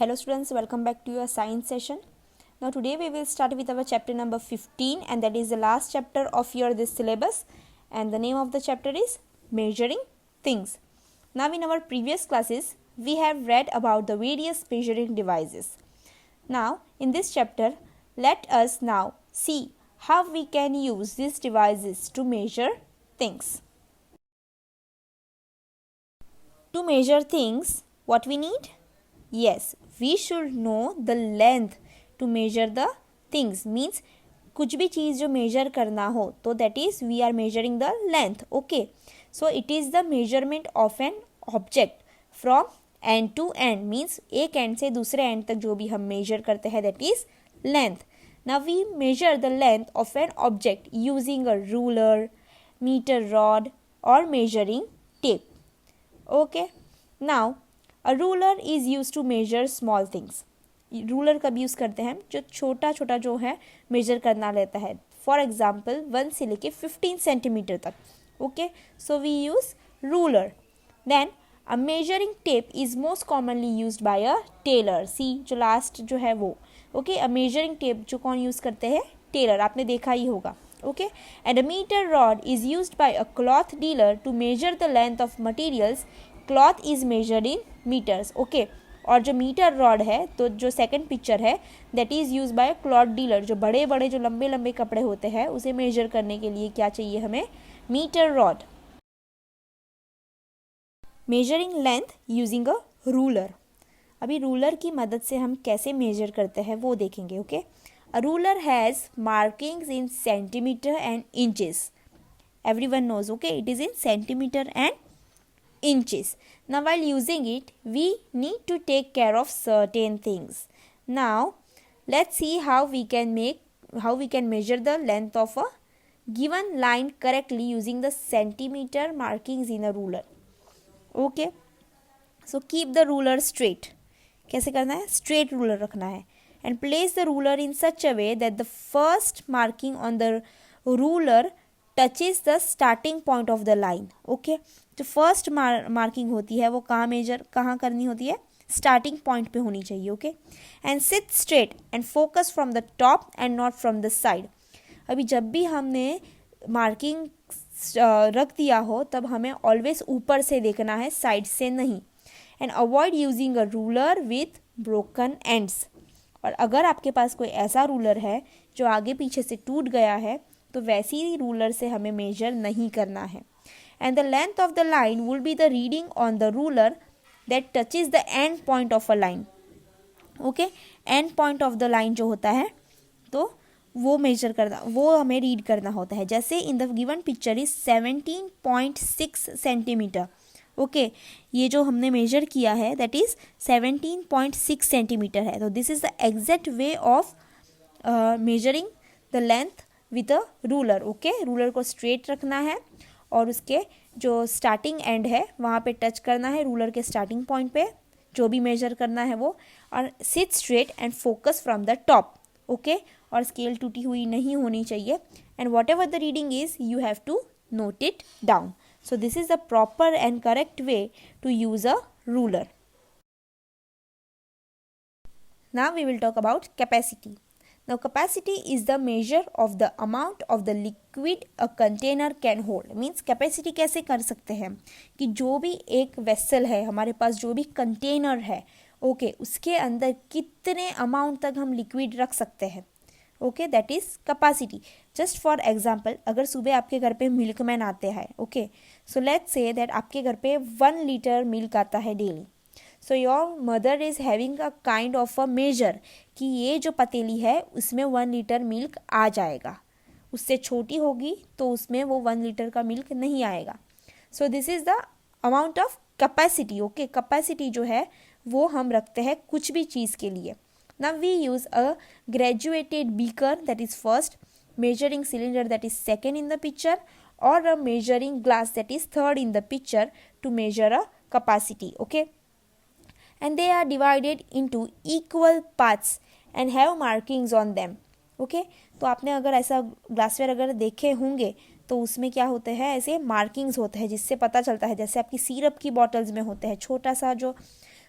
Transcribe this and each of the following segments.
Hello students, welcome back to your science session. Now today we will start with our chapter number 15, and that is the last chapter of your this syllabus, and the name of the chapter is measuring things. Now in our previous classes we have read about the various measuring devices. Now in this chapter let us now see how we can use these devices to measure things. To measure things, what we need? Yes, we should know the length to measure the things. Means कुछ भी चीज़ जो major करना हो तो that is we are measuring the length. Okay, so it is the measurement of an object from end to end. Means एक end से दूसरे end तक जो भी हम measure करते हैं that is length. Now we measure the length of an object using a ruler, meter rod or measuring tape. Okay, now a ruler is used to measure small things. Ruler कब use करते हैं? जो छोटा छोटा जो है major करना रहता है. फॉर एग्जाम्पल 1 से लेके 15 सेंटीमीटर तक. Okay, so we use ruler. Then a measuring tape is most commonly used by a tailor. See जो लास्ट जो है वो. ओके, अ मेजरिंग टेप जो कौन यूज़ करते हैं? टेलर. आपने देखा ही होगा. Okay, and a metre rod is used by a cloth dealer to measure the length of materials. Cloth is measured in metres. Okay, और जो मीटर रॉड है तो जो सेकंड पिक्चर है that is use by cloth dealer. जो बड़े बड़े जो लंबे लंबे कपड़े होते हैं उसे मेजर करने के लिए क्या चाहिए हमें? Metre rod. Measuring length using a ruler. अभी रूलर की मदद से हम कैसे मेजर करते हैं वो देखेंगे. Okay, a ruler has markings in centimetre and inches. Everyone knows. Okay, it is in centimetre and inches. Now while using it we need to take care of certain things. Now let's see how we can measure the length of a given line correctly using the centimeter markings in a ruler. Okay, so keep the ruler straight. कैसे करना है? straight ruler रखना है. And place the ruler in such a way that the first marking on the ruler touches the starting point of the line. Okay, जो first marking होती है वो कहाँ करनी होती है? स्टार्टिंग पॉइंट पे होनी चाहिए. Okay, and sit straight and focus from the top and not from the side. अभी जब भी हमने मार्किंग रख दिया हो तब हमें ऑलवेज ऊपर से देखना है, साइड से नहीं. And avoid using a ruler with broken ends. और अगर आपके पास कोई ऐसा रूलर है जो आगे पीछे से टूट गया है तो वैसी रूलर से हमें मेजर नहीं करना है. And the length of the line will be the reading on the ruler that touches the end point of a line. Okay, and point of the line जो होता है तो वो मेजर करना, वो हमें रीड करना होता है. जैसे in the given picture is 17.6 centimetre. Okay, ये जो हमने मेजर किया है दैट इज 17.6 सेंटीमीटर है. तो this is the exact way of measuring the length with a ruler. Okay, ruler को स्ट्रेट रखना है और उसके जो स्टार्टिंग एंड है वहाँ पे टच करना है रूलर के स्टार्टिंग पॉइंट पे जो भी मेजर करना है वो. और sit straight and focus from the top. Okay, और स्केल टूटी हुई नहीं होनी चाहिए. And whatever the reading is you have to note it down. So this is the proper and correct way to use a ruler. Now we will talk about capacity. Now capacity is the measure of the amount of the liquid a container can hold. Means capacity कैसे कर सकते हैं कि जो भी एक vessel है हमारे पास, जो भी कंटेनर है ओके, उसके अंदर कितने अमाउंट तक हम लिक्विड रख सकते हैं. Okay, that is capacity. Just for example, अगर सुबह आपके घर पे मिल्कमैन आते हैं. Okay, so let's say that आपके घर पे 1 लीटर मिल्क आता है daily. So your mother is having a kind of a measure कि ये जो पतीली है उसमें 1 लीटर मिल्क आ जाएगा. उससे छोटी होगी तो उसमें वो 1 लीटर का मिल्क नहीं आएगा. So this is the amount of capacity. Okay, capacity जो है वो हम रखते हैं कुछ भी चीज़ के लिए. Now we use a graduated beaker that is first, measuring cylinder that is second in the picture, और a measuring glass that is third in the picture to measure a capacity. Okay, and they are divided into equal parts and have markings on them. Okay, तो आपने अगर ऐसा glassware अगर देखे होंगे तो उसमें क्या होते हैं, ऐसे मार्किंग्स होते हैं जिससे पता चलता है. जैसे आपकी सिरप की बॉटल्स में होते हैं, छोटा सा जो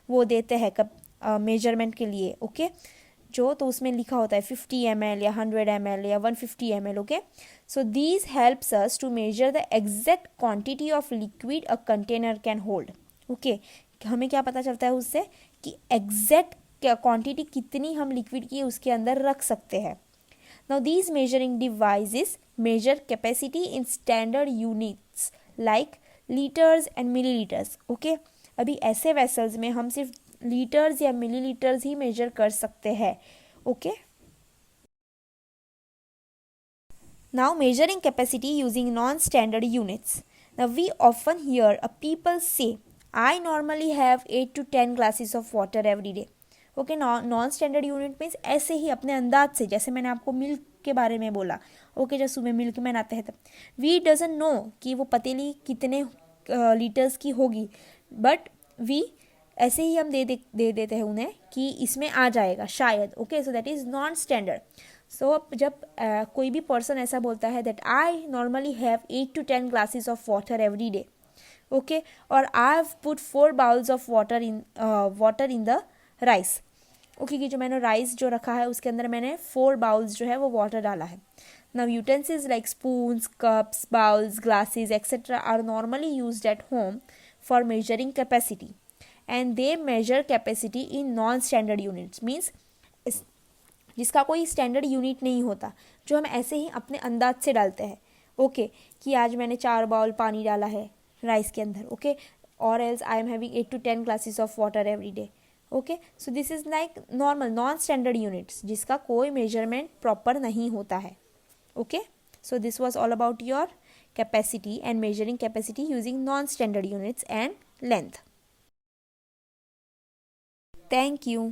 वो देते हैं कप मेजरमेंट के लिए, ओके जो तो उसमें लिखा होता है 50 ml या 100 ml या 150 ml, okay. So these helps us to measure the exact quantity of liquid a container can hold, okay. हमें क्या पता चलता है उससे कि एग्जैक्ट क्वांटिटी कितनी हम लिक्विड की उसके अंदर रख सकते हैं. Now these measuring devices measure capacity in standard units like litres and millilitres, okay. अभी ऐसे वेसल्स में हम सिर्फ लीटर्स या मिलीलीटर्स ही मेजर कर सकते हैं, okay. Now measuring capacity using non standard units. Now we often hear uh people say I normally have 8 to 10 glasses of water every day. Okay. Non standard unit means ऐसे ही अपने अंदाज से, जैसे मैंने आपको मिल्क के बारे में बोला, ओके जब सुबह मिल्क मैन आते हैं तब वी डजंट नो कि वो पतीली कितने लीटर्स की होगी, बट वी ऐसे ही हम दे देते हैं उन्हें कि इसमें आ जाएगा शायद, okay. So that is non standard. So जब कोई भी पर्सन ऐसा बोलता है that I normally have 8 to 10 glasses of water every day, okay, और I have put 4 bowls of water in the rice, okay. कि जो मैंने राइस जो रखा है उसके अंदर मैंने 4 बाउल्स जो है वो वाटर डाला है. Now utensils like spoons, cups, bowls, glasses etcetera are normally used at home for measuring capacity and they measure capacity in non standard units. Means जिसका कोई स्टैंडर्ड यूनिट नहीं होता, जो हम ऐसे ही अपने अंदाज से डालते हैं, ओके. कि आज मैंने 4 बाउल पानी डाला है राइस के अंदर, ओके, और else I am having 8 to 10 glasses of water every day, okay. So this is like normal non standard units जिसका कोई मेजरमेंट प्रॉपर नहीं होता है, okay. So this was all about your capacity and measuring capacity using non standard units and length. Thank you.